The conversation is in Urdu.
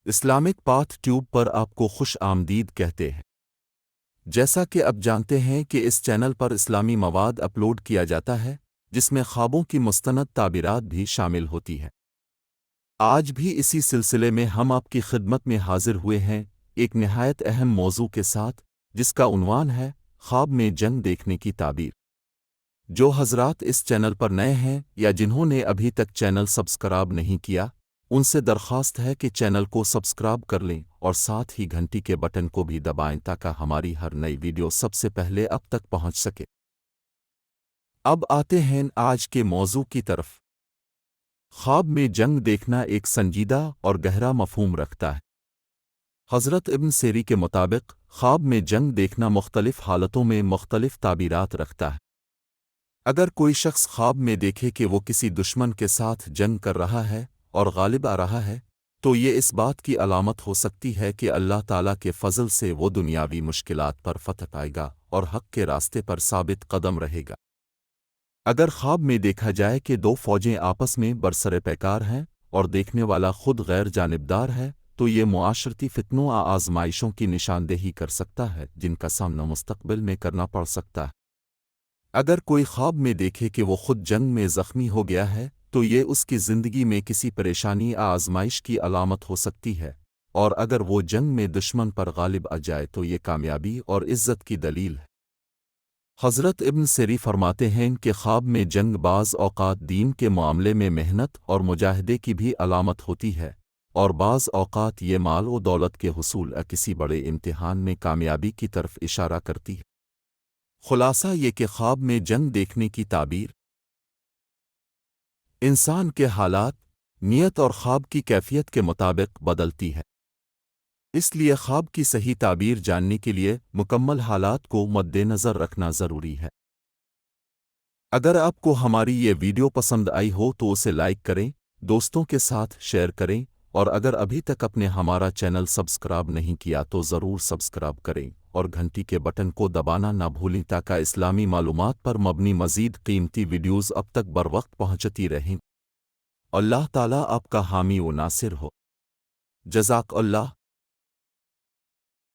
اسلامک پاتھ ٹیوب پر آپ کو خوش آمدید کہتے ہیں۔ جیسا کہ اب جانتے ہیں کہ اس چینل پر اسلامی مواد اپلوڈ کیا جاتا ہے جس میں خوابوں کی مستند تعبیرات بھی شامل ہوتی ہیں۔ آج بھی اسی سلسلے میں ہم آپ کی خدمت میں حاضر ہوئے ہیں ایک نہایت اہم موضوع کے ساتھ جس کا عنوان ہے خواب میں جنگ دیکھنے کی تعبیر۔ جو حضرات اس چینل پر نئے ہیں یا جنہوں نے ابھی تک چینل سبسکرائب نہیں کیا، ان سے درخواست ہے کہ چینل کو سبسکرائب کر لیں اور ساتھ ہی گھنٹی کے بٹن کو بھی دبائیں تاکہ ہماری ہر نئی ویڈیو سب سے پہلے اب تک پہنچ سکے۔ اب آتے ہیں آج کے موضوع کی طرف۔ خواب میں جنگ دیکھنا ایک سنجیدہ اور گہرا مفہوم رکھتا ہے۔ حضرت ابن سیری کے مطابق خواب میں جنگ دیکھنا مختلف حالتوں میں مختلف تعبیرات رکھتا ہے۔ اگر کوئی شخص خواب میں دیکھے کہ وہ کسی دشمن کے ساتھ جنگ کر رہا ہے اور غالب آ رہا ہے، تو یہ اس بات کی علامت ہو سکتی ہے کہ اللہ تعالیٰ کے فضل سے وہ دنیاوی مشکلات پر فتح پائے گا اور حق کے راستے پر ثابت قدم رہے گا۔ اگر خواب میں دیکھا جائے کہ دو فوجیں آپس میں برسر پیکار ہیں اور دیکھنے والا خود غیر جانبدار ہے، تو یہ معاشرتی فتنوں آزمائشوں کی نشاندہی کر سکتا ہے جن کا سامنا مستقبل میں کرنا پڑ سکتا ہے۔ اگر کوئی خواب میں دیکھے کہ وہ خود جنگ میں زخمی ہو گیا ہے، تو یہ اس کی زندگی میں کسی پریشانی آزمائش کی علامت ہو سکتی ہے، اور اگر وہ جنگ میں دشمن پر غالب آ جائے تو یہ کامیابی اور عزت کی دلیل ہے۔ حضرت ابن سیری فرماتے ہیں کہ خواب میں جنگ بعض اوقات دین کے معاملے میں محنت اور مجاہدے کی بھی علامت ہوتی ہے، اور بعض اوقات یہ مال و دولت کے حصول یا کسی بڑے امتحان میں کامیابی کی طرف اشارہ کرتی ہے۔ خلاصہ یہ کہ خواب میں جنگ دیکھنے کی تعبیر انسان کے حالات، نیت اور خواب کی کیفیت کے مطابق بدلتی ہے۔ اس لیے خواب کی صحیح تعبیر جاننے کے لیے مکمل حالات کو مد نظر رکھنا ضروری ہے۔ اگر آپ کو ہماری یہ ویڈیو پسند آئی ہو تو اسے لائک کریں، دوستوں کے ساتھ شیئر کریں، اور اگر ابھی تک اپنے ہمارا چینل سبسکرائب نہیں کیا تو ضرور سبسکرائب کریں اور گھنٹی کے بٹن کو دبانا نہ بھولیں تاکہ اسلامی معلومات پر مبنی مزید قیمتی ویڈیوز اب تک بروقت پہنچتی رہیں۔ اللہ تعالیٰ آپ کا حامی و ناصر ہو۔ جزاک اللہ۔